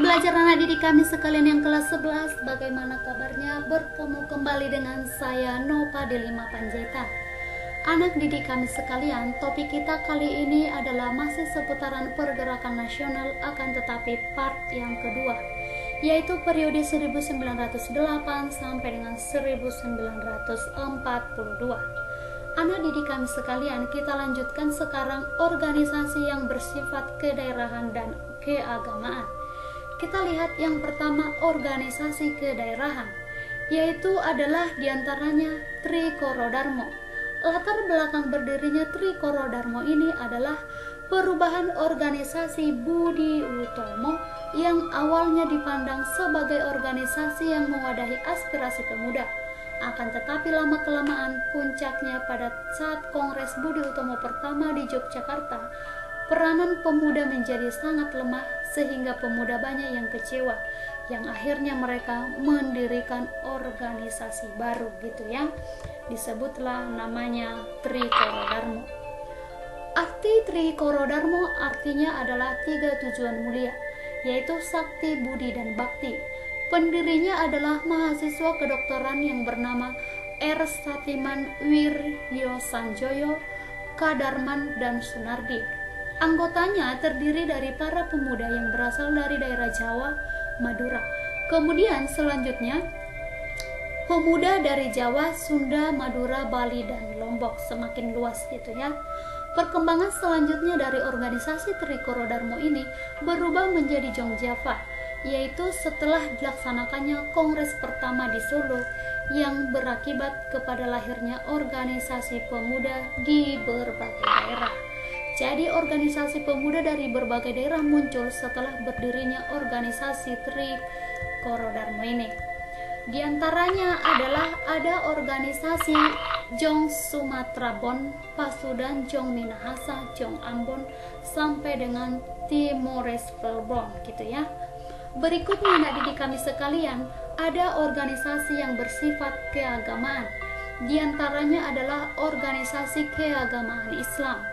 belajar anak didik kami sekalian yang kelas 11, bagaimana kabarnya? Bertemu kembali dengan saya Nova Delima Panjaitan. Anak didik kami sekalian, topik kita kali ini adalah masih seputaran pergerakan nasional, akan tetapi part yang kedua, yaitu periode 1908 sampai dengan 1942. Anak didik kami sekalian, kita lanjutkan sekarang organisasi yang bersifat kedaerahan dan keagamaan. Kita lihat yang pertama, organisasi kedaerahan, yaitu adalah diantaranya Trikoro Darmo. Latar belakang berdirinya Trikoro Darmo ini adalah perubahan organisasi Budi Utomo yang awalnya dipandang sebagai organisasi yang mewadahi aspirasi pemuda. Akan tetapi lama-kelamaan, puncaknya pada saat Kongres Budi Utomo pertama di Yogyakarta, peranan pemuda menjadi sangat lemah sehingga pemuda banyak yang kecewa, yang akhirnya mereka mendirikan organisasi baru gitu ya. Disebutlah namanya Trikoro Darmo. Arti Trikoro Darmo artinya adalah 3 tujuan mulia, yaitu sakti, budi, dan bakti. Pendirinya adalah mahasiswa kedokteran yang bernama R. Satiman Wiryo Sanjoyo, Kadarman, dan Sunardi. Anggotanya terdiri dari para pemuda yang berasal dari daerah Jawa, Madura. Kemudian selanjutnya pemuda dari Jawa, Sunda, Madura, Bali, dan Lombok, semakin luas gitu ya. Perkembangan selanjutnya dari organisasi Trikoro Darmo ini berubah menjadi Jong Java, yaitu setelah dilaksanakannya Kongres pertama di Solo yang berakibat kepada lahirnya organisasi pemuda di berbagai daerah. Jadi organisasi pemuda dari berbagai daerah muncul setelah berdirinya organisasi Trikoro Darmo ini. Di antaranya adalah ada organisasi Jong Sumatera Bon, Pasudan, Jong Minahasa, Jong Ambon, sampai dengan Timores Velbon gitu ya. Berikutnya anak didik kami sekalian, ada organisasi yang bersifat keagamaan. Di antaranya adalah organisasi keagamaan Islam.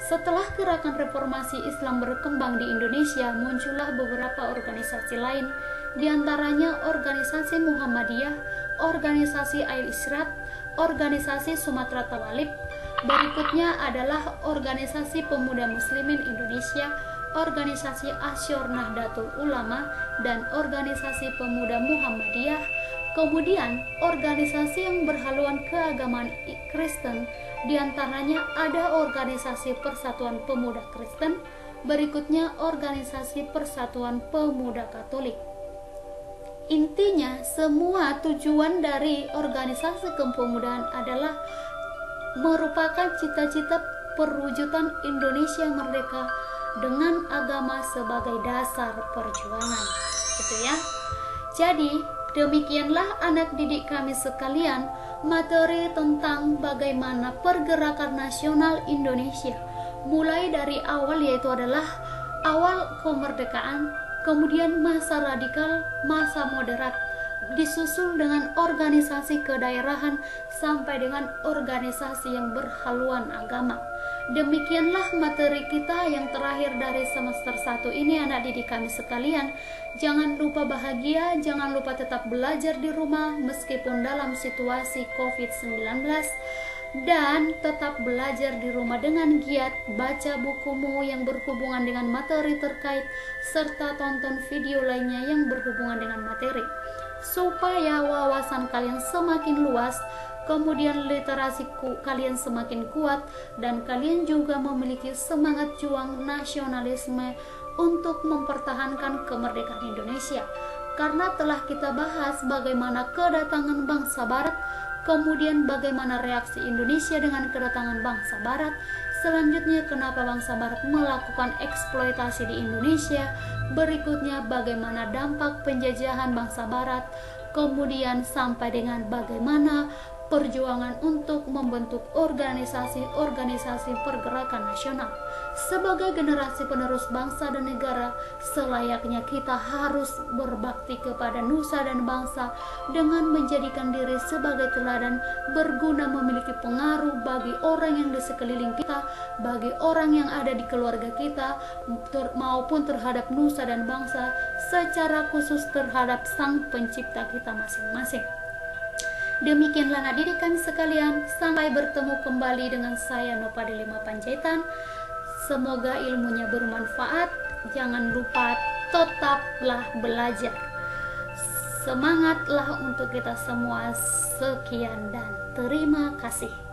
Setelah gerakan reformasi Islam berkembang di Indonesia, muncullah beberapa organisasi lain, di antaranya organisasi Muhammadiyah, organisasi Al-Israt, organisasi Sumatera Tawalib. Berikutnya adalah organisasi Pemuda Muslimin Indonesia, organisasi Asyur Nahdlatul Ulama, dan organisasi Pemuda Muhammadiyah. Kemudian organisasi yang berhaluan keagamaan Kristen, diantaranya ada organisasi Persatuan Pemuda Kristen, berikutnya organisasi Persatuan Pemuda Katolik. Intinya semua tujuan dari organisasi kepemudaan adalah merupakan cita-cita perwujudan Indonesia merdeka dengan agama sebagai dasar perjuangan gitu ya. Jadi demikianlah anak didik kami sekalian materi tentang bagaimana pergerakan nasional Indonesia mulai dari awal, yaitu adalah awal kemerdekaan, kemudian masa radikal, masa moderat, disusul dengan organisasi kedaerahan sampai dengan organisasi yang berhaluan agama. Demikianlah materi kita yang terakhir dari semester 1 ini anak didik kami sekalian. Jangan lupa bahagia, jangan lupa tetap belajar di rumah meskipun dalam situasi COVID-19, dan tetap belajar di rumah dengan giat, baca bukumu yang berhubungan dengan materi terkait, serta tonton video lainnya yang berhubungan dengan materi, supaya wawasan kalian semakin luas, kemudian literasi kalian semakin kuat, dan kalian juga memiliki semangat juang nasionalisme untuk mempertahankan kemerdekaan Indonesia. Karena telah kita bahas bagaimana kedatangan bangsa Barat, kemudian bagaimana reaksi Indonesia dengan kedatangan bangsa Barat, selanjutnya kenapa bangsa Barat melakukan eksploitasi di Indonesia, berikutnya bagaimana dampak penjajahan bangsa Barat, kemudian sampai dengan bagaimana perjuangan untuk membentuk organisasi-organisasi pergerakan nasional. Sebagai generasi penerus bangsa dan negara, selayaknya kita harus berbakti kepada nusa dan bangsa dengan menjadikan diri sebagai teladan berguna, memiliki pengaruh bagi orang yang di sekeliling kita, bagi orang yang ada di keluarga kita, maupun terhadap nusa dan bangsa, secara khusus terhadap Sang Pencipta kita masing-masing. Demikianlah anak didikan sekalian, sampai bertemu kembali dengan saya Nova Delima Panjaitan. Semoga ilmunya bermanfaat. Jangan lupa tetaplah belajar. Semangatlah untuk kita semua. Sekian dan terima kasih.